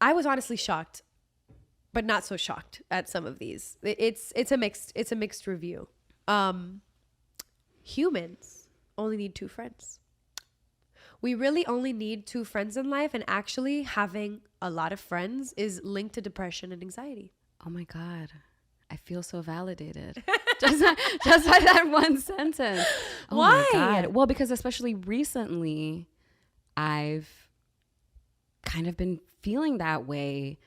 I was honestly shocked, but not so shocked at some of these. It's a mixed review. Humans only need 2 friends. We really only need 2 friends in life, and actually having a lot of friends is linked to depression and anxiety. Oh my God. I feel so validated. just by that one sentence. Oh Why? My God. Well, because especially recently, I've kind of been feeling that way.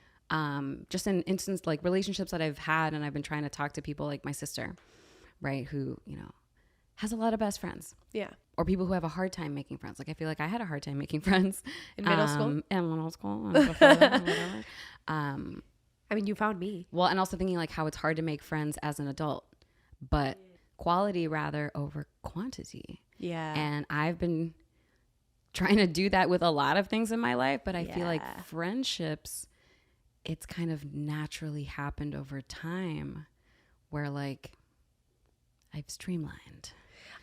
Just in instance, like relationships that I've had, and I've been trying to talk to people like my sister, right? Who, has a lot of best friends. Yeah. Or people who have a hard time making friends. Like I feel like I had a hard time making friends. In middle school? In middle school. And before that, whatever. I mean, you found me. Well, and also thinking like how it's hard to make friends as an adult, but quality rather over quantity. Yeah. And I've been trying to do that with a lot of things in my life, but I feel like friendships, it's kind of naturally happened over time where like I've streamlined.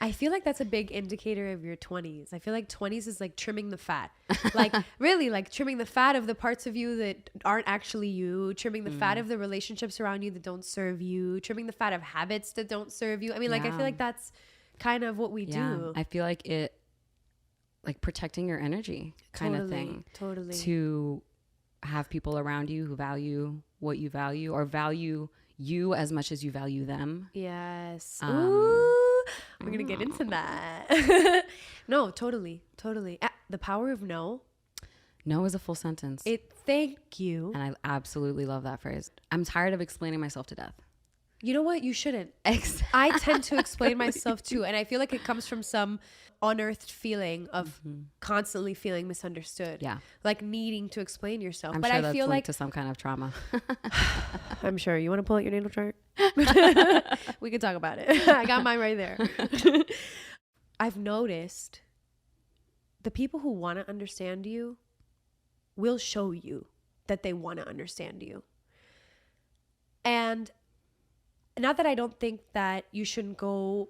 I feel like that's a big indicator of your 20s. I feel like 20s is like trimming the fat. Like really like trimming the fat of the parts of you that aren't actually you, trimming the fat of the relationships around you that don't serve you, trimming the fat of habits that don't serve you. I mean, like I feel like that's kind of what we do. I feel like it, like protecting your energy kind of thing. Totally. To have people around you who value what you value or value you as much as you value them. Yes. Ooh, we're going to get into that. No, totally. The power of no. No is a full sentence. Thank you. And I absolutely love that phrase. I'm tired of explaining myself to death. You know what? You shouldn't. Exactly. I tend to explain myself too. And I feel like it comes from some unearthed feeling of constantly feeling misunderstood. Yeah. Like needing to explain yourself. I'm but sure I that's feel linked like to some kind of trauma. I'm sure. You want to pull out your natal chart? We can talk about it. I got mine right there. I've noticed the people who want to understand you will show you that they want to understand you. And not that I don't think that you shouldn't go,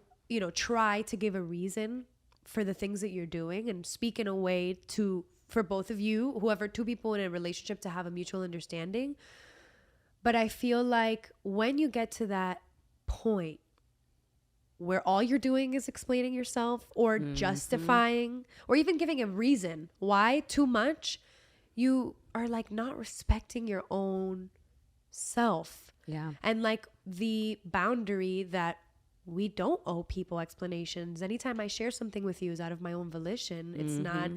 try to give a reason for the things that you're doing and speak in a way for both of you, whoever, 2 people in a relationship, to have a mutual understanding. But I feel like when you get to that point where all you're doing is explaining yourself or justifying or even giving a reason why too much, you are like not respecting your own self. Yeah. And like the boundary that we don't owe people explanations. Anytime I share something with you is out of my own volition. It's not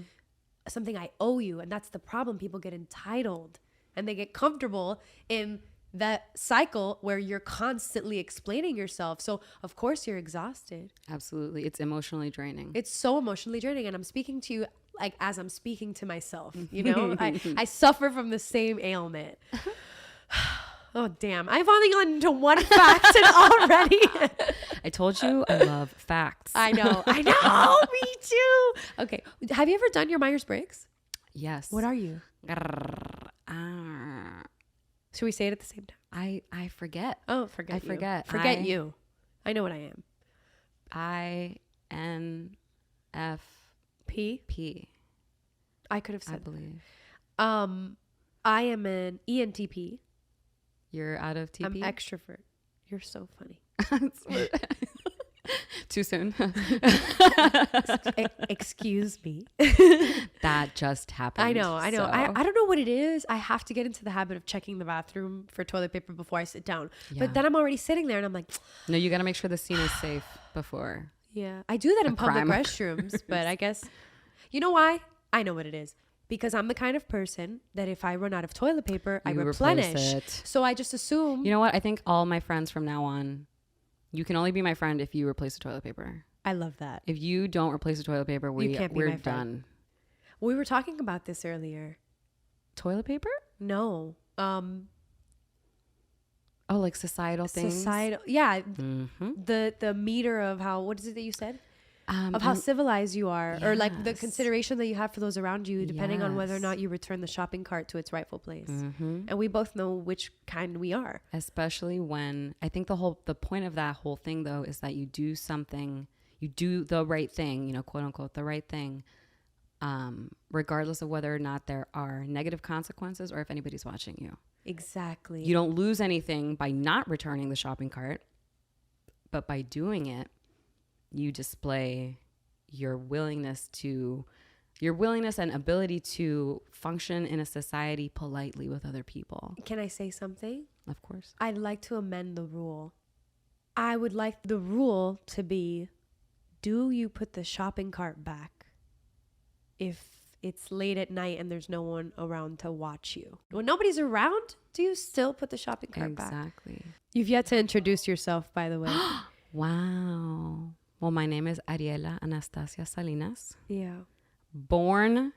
something I owe you. And that's the problem. People get entitled and they get comfortable in that cycle where you're constantly explaining yourself. So of course you're exhausted. Absolutely. It's emotionally draining. It's so emotionally draining. And I'm speaking to you like as I'm speaking to myself, I suffer from the same ailment. Oh, damn. I've only gone into one fact already. I told you I love facts. I know. Me too. Okay. Have you ever done your Myers-Briggs? Yes. What are you? Should we say it at the same time? I forget. Oh, forget you. Forget you. I know what I am. INFP. I could have said I believe. I am an ENTP. You're out of TP? I'm extrovert. You're so funny. Too soon. Excuse me. That just happened. I know. So. I don't know what it is. I have to get into the habit of checking the bathroom for toilet paper before I sit down. Yeah. But then I'm already sitting there and I'm like, no, you got to make sure the scene is safe before. Yeah. I do that in public restrooms, but I guess, you know why? I know what it is. Because I'm the kind of person that if I run out of toilet paper, I replenish it. So I just assume. You know what? I think all my friends from now on, you can only be my friend if you replace the toilet paper. I love that. If you don't replace the toilet paper, we're done. We were talking about this earlier. Toilet paper? No. Oh, like societal things? Societal. Yeah. Mm-hmm. The meter of how, what is it that you said? Of how civilized you are, yes. Or like the consideration that you have for those around you, depending on whether or not you return the shopping cart to its rightful place. Mm-hmm. And we both know which kind we are. Especially when I think the point of that whole thing though is that you do something, you do the right thing, quote unquote, the right thing, regardless of whether or not there are negative consequences or if anybody's watching you. Exactly. You don't lose anything by not returning the shopping cart, but by doing it, you display your willingness and ability to function in a society politely with other people. Can I say something? Of course. I'd like to amend the rule. I would like the rule to be, do you put the shopping cart back if it's late at night and there's no one around to watch you? When nobody's around, do you still put the shopping cart back? Exactly. You've yet to introduce yourself, by the way. Wow. Well, my name is Ariella Anastasia Salinas. Yeah. Born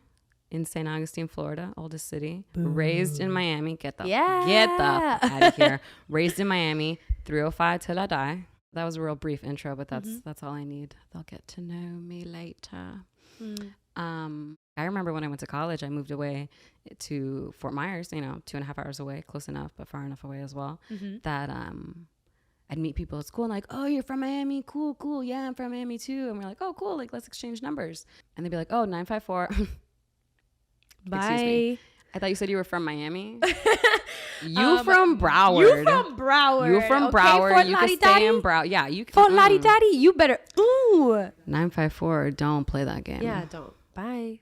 in St. Augustine, Florida, oldest city. Boo. Raised in Miami. Get the out of here. Raised in Miami, 305 till I die. That was a real brief intro, but that's all I need. They'll get to know me later. I remember when I went to college, I moved away to Fort Myers, 2.5 hours away, close enough, but far enough away as well. That I'd meet people at school and like, oh, you're from Miami? Cool. Yeah, I'm from Miami too. And we're like, oh, cool. Like, let's exchange numbers. And they'd be like, oh, 954. Bye. Excuse me. I thought you said you were from Miami. You from Broward. You from Broward. You from Broward. Fort you can stay in Broward. Yeah, you can. Fort Laddie Daddy, you better. Ooh. 954. Don't play that game. Yeah, don't. Bye.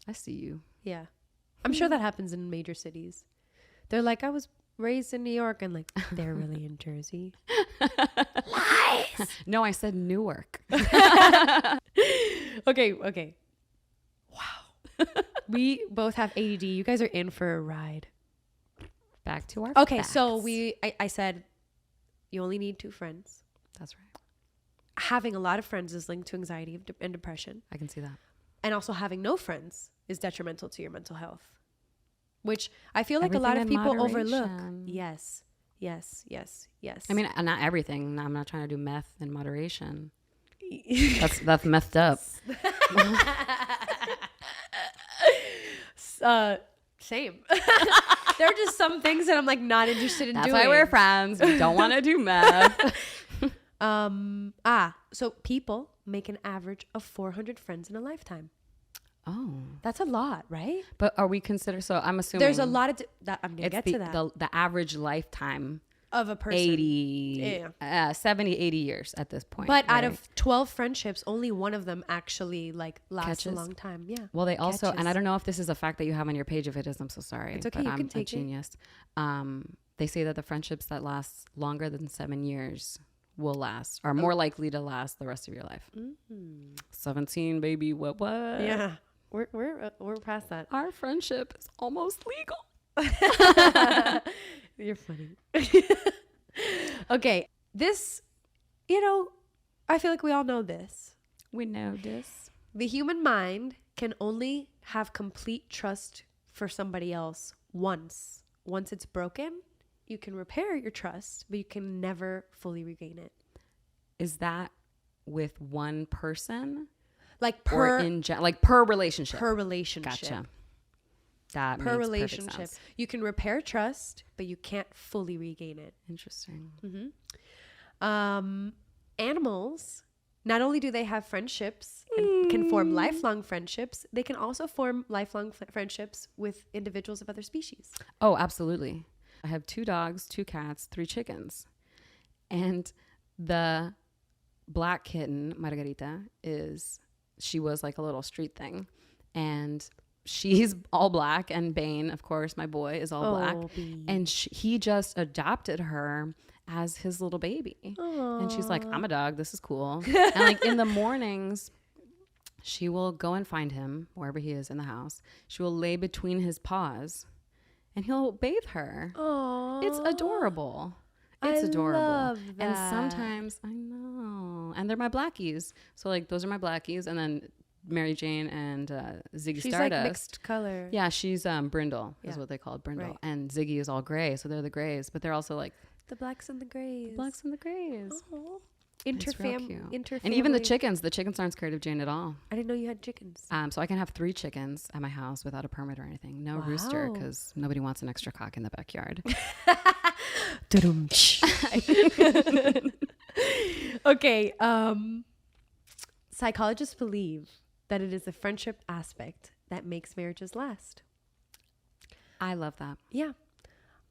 I see you. Yeah. I'm sure that happens in major cities. They're like, I was raised in New York, and like, they're really in Jersey. Lies. No, I said Newark. Okay. Wow. We both have ADD. You guys are in for a ride. Back to our facts. So I said you only need 2 friends. That's right. Having a lot of friends is linked to anxiety and depression. I can see that. And also having no friends is detrimental to your mental health, which I feel like Everything a lot of in people moderation. overlook. Yes. I mean, not everything. I'm not trying to do meth in moderation. That's messed up. Same. There are just some things that I'm like not interested in doing. That's why we're friends. We don't want to do meth. So people make an average of 400 friends in a lifetime. Oh, that's a lot, right? But are we considered? So I'm assuming there's a lot of that. I'm gonna get to that. The average lifetime of a person, 70, 80 years at this point. But out of 12 friendships, only one of them actually like lasts a long time. Yeah. Well, they also, and I don't know if this is a fact that you have on your page. If it is, I'm so sorry. It's okay. But you can take a genius. They say that the friendships that last longer than 7 years will last, are more likely to last the rest of your life. 17, baby. What? Yeah. We're past that. Our friendship is almost legal. You're funny. Okay. This, I feel like we all know this. We know this. The human mind can only have complete trust for somebody else once. Once it's broken, you can repair your trust, but you can never fully regain it. Is that with one person? Like per relationship. Per relationship. Gotcha. That per makes relationship. perfect sense. You can repair trust, but you can't fully regain it. Interesting. Animals, not only do they have friendships and can form lifelong friendships, they can also form lifelong friendships with individuals of other species. Oh, absolutely. I have 2 dogs, 2 cats, 3 chickens. And the black kitten, Margarita, she was like a little street thing. And she's all black, and Bane, of course, my boy, is all black. Bean. And he just adopted her as his little baby. Aww. And she's like, I'm a dog. This is cool. And like in the mornings, she will go and find him wherever he is in the house. She will lay between his paws and he'll bathe her. Aww. It's adorable. It's adorable. Love that. And sometimes, I know. And they're my blackies. So like those are my blackies. And then Mary Jane and Ziggy she's Stardust. Like mixed color. Yeah, she's Brindle is what they call it, Brindle. Right. And Ziggy is all gray, so they're the grays. But they're also like the blacks and the grays. The blacks and the grays. Oh. Interfamily. And even the chickens aren't scared of Jane at all. I didn't know you had chickens. So I can have 3 chickens at my house without a permit or anything. No rooster, because nobody wants an extra cock in the backyard. Okay. Psychologists believe that it is the friendship aspect that makes marriages last. I love that. Yeah.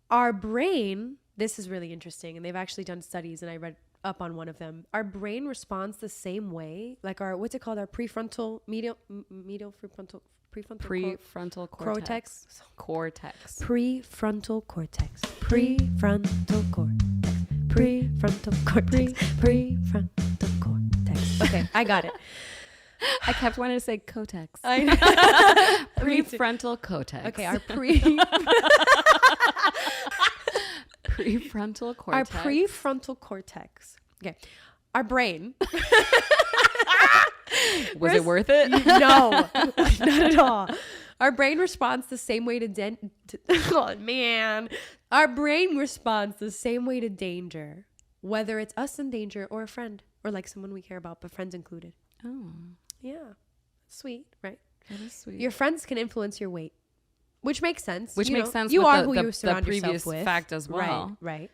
Our brain, this is really interesting, and they've actually done studies, and I read up on one of them. Our brain responds the same way, like our, what's it called? Our prefrontal cortex. Prefrontal cortex. Cortex. Prefrontal cortex. Prefrontal cortex. Prefrontal cortex. Prefrontal cortex. Okay, I got it. I kept wanting to say cotex. Prefrontal cortex. Okay, our prefrontal cortex. Our prefrontal cortex. Okay, our brain. Was it worth it? No, not at all. Our brain responds the same way to oh man. Our brain responds the same way to danger, whether it's us in danger or a friend or like someone we care about, but friends included. Oh, yeah. Sweet, right? that is sweet. Your friends can influence your weight, which makes sense. Which makes sense. You with are who you the surround previous yourself with. fact as well. Right.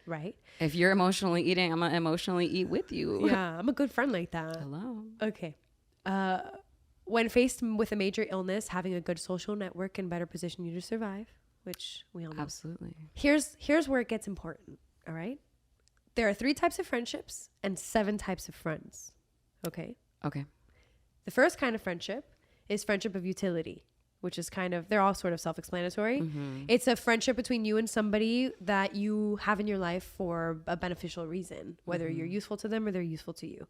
If you're emotionally eating, I'm gonna emotionally eat with you. Yeah, I'm a good friend like that. Hello. Okay. When faced with a major illness, having a good social network can better position you to survive, which we all know. Absolutely. Here's where it gets important. All right. There are 3 types of friendships and 7 types of friends. Okay. Okay. The first kind of friendship is friendship of utility, which is kind of, they're all sort of self-explanatory. Mm-hmm. It's a friendship between you and somebody that you have in your life for a beneficial reason, whether you're useful to them or they're useful to you.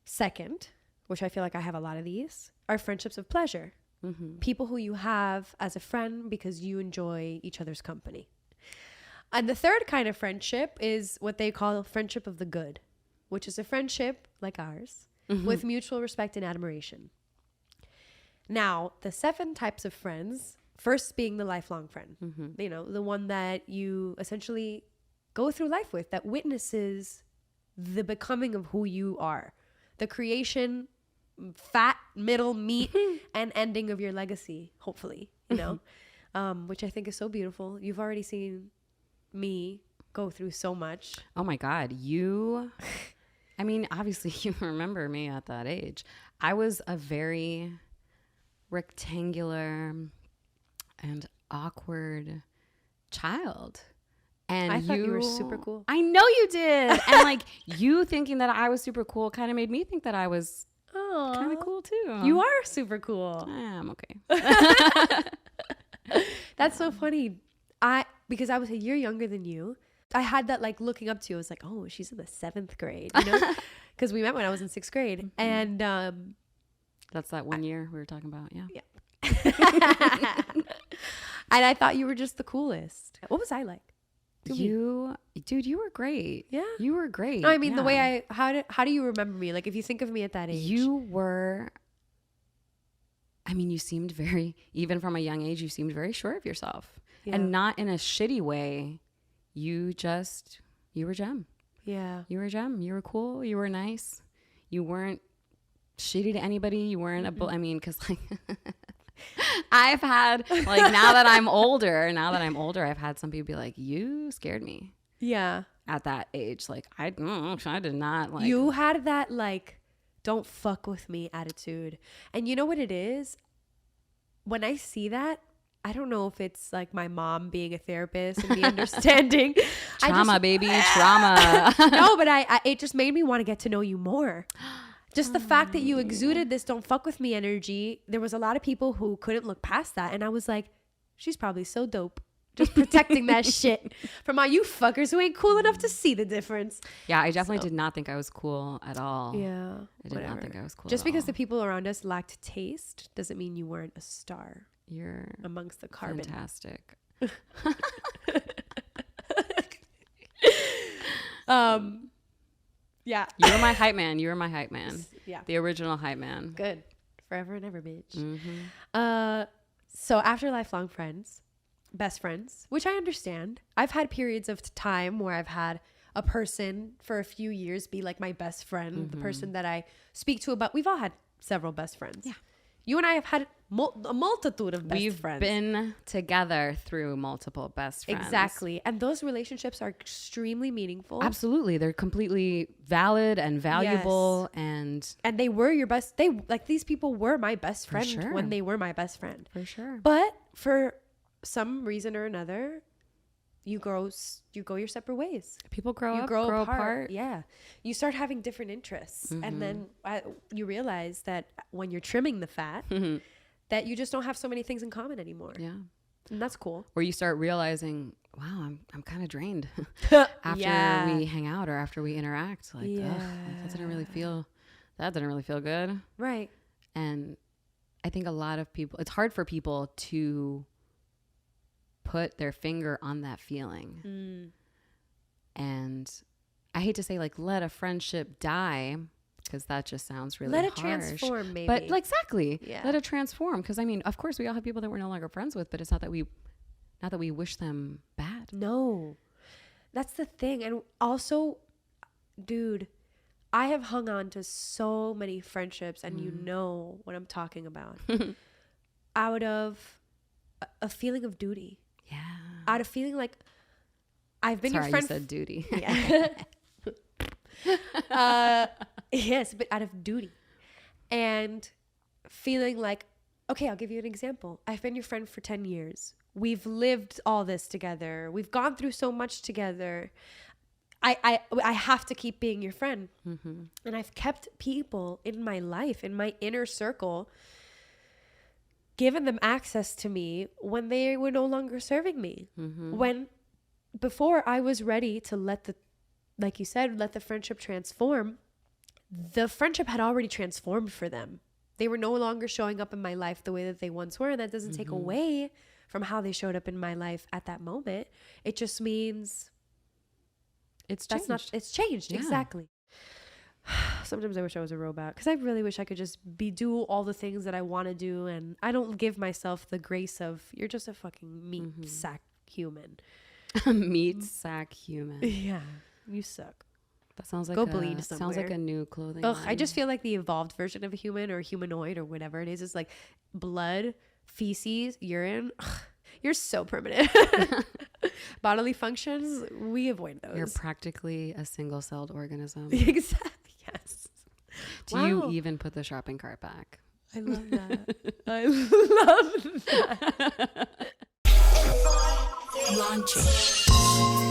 Second, which I feel like I have a lot of these, are friendships of pleasure. Mm-hmm. People who you have as a friend because you enjoy each other's company. And the third kind of friendship is what they call friendship of the good, which is a friendship like ours with mutual respect and admiration. Now, the 7 types of friends, first being the lifelong friend, you know, the one that you essentially go through life with, that witnesses the becoming of who you are, the creation, fat, middle, meat, and ending of your legacy, hopefully, you know, which I think is so beautiful. You've already seen me go through so much. Oh my God. I mean, obviously you remember me at that age. I was a very rectangular and awkward child. And I thought you were super cool. I know you did. And like you thinking that I was super cool kind of made me think that I was kind of cool too. You are super cool. I'm okay. That's so funny. Because I was a year younger than you, I had that like looking up to you. I was like, oh, she's in the 7th grade, you know, because we met when I was in 6th grade. And that's that 1 year we were talking about. Yeah. And I thought you were just the coolest. What was I like? Dude, you were great. Yeah. You were great. No, I mean, the way how do you remember me? Like, if you think of me at that age. You seemed very, even from a young age, you seemed very sure of yourself. Yeah. And not in a shitty way. You were a gem. Yeah. You were a gem. You were cool. You were nice. You weren't shitty to anybody. You weren't because like I've had like now that I'm older, I've had some people be like, you scared me. Yeah. At that age, like I did not like. You had that like, don't fuck with me attitude. And you know what it is? When I see that, I don't know if it's like my mom being a therapist and me understanding. Trauma, baby, trauma. No, but it just made me want to get to know you more. Just the fact that you exuded this don't fuck with me energy. There was a lot of people who couldn't look past that. And I was like, she's probably so dope. Just protecting that shit from all you fuckers who ain't cool enough to see the difference. Yeah, I definitely did not think I was cool at all. Yeah. I did not think I was cool Just at because all. the people around us lacked taste doesn't mean you weren't a star. You're amongst the carbon. Fantastic. Yeah. You were my hype man. Yeah. The original hype man. Good. Forever and ever, bitch. Mm-hmm. So after lifelong friends, best friends, which I understand. I've had periods of time where I've had a person for a few years be like my best friend, the person that I speak to about. We've all had several best friends. Yeah. You and I have had a multitude of best friends. We've been together through multiple best friends. Exactly. And those relationships are extremely meaningful. Absolutely. They're completely valid and valuable. Yes. And they were your best. These people were my best friend when they were my best friend. For sure. But for some reason or another, you go your separate ways. People grow apart. Yeah. You start having different interests. And then you realize that when you're trimming the fat, that you just don't have so many things in common anymore. Yeah. And that's cool. Or you start realizing, wow, I'm kind of drained after we hang out or after we interact. Like, that didn't really feel good. Right. And I think a lot of people, it's hard for people to put their finger on that feeling. And I hate to say, like, let a friendship die, because that just sounds really harsh. Let it transform, maybe. But exactly. Yeah. Let it transform. Because I mean, of course, we all have people that we're no longer friends with, but it's not that we wish them bad. No. That's the thing. And also, dude, I have hung on to so many friendships, and you know what I'm talking about, out of a feeling of duty. Yeah. Out of feeling like I've been your friend. You said duty. Yeah. Yes, but out of duty. And feeling like, okay, I'll give you an example. I've been your friend for 10 years. We've lived all this together. We've gone through so much together. I have to keep being your friend. And I've kept people in my life, in my inner circle, given them access to me when they were no longer serving me. When before I was ready to like you said, let the friendship transform, the friendship had already transformed for them. They were no longer showing up in my life the way that they once were. And that doesn't take away from how they showed up in my life at that moment. It just means it's changed. Yeah. Exactly. Sometimes I wish I was a robot, because I really wish I could just do all the things that I want to do, and I don't give myself the grace of, you're just a fucking meat sack human. Meat sack human. Yeah, you suck. That sounds like bleed somewhere. Sounds like a new clothing line. I just feel like the evolved version of a human, or humanoid, or whatever it is like blood, feces, urine. Ugh, you're so primitive. Bodily functions, we avoid those. You're practically a single-celled organism. Exactly. Yes. Do you even put the shopping cart back? I love that. I love that. Launching.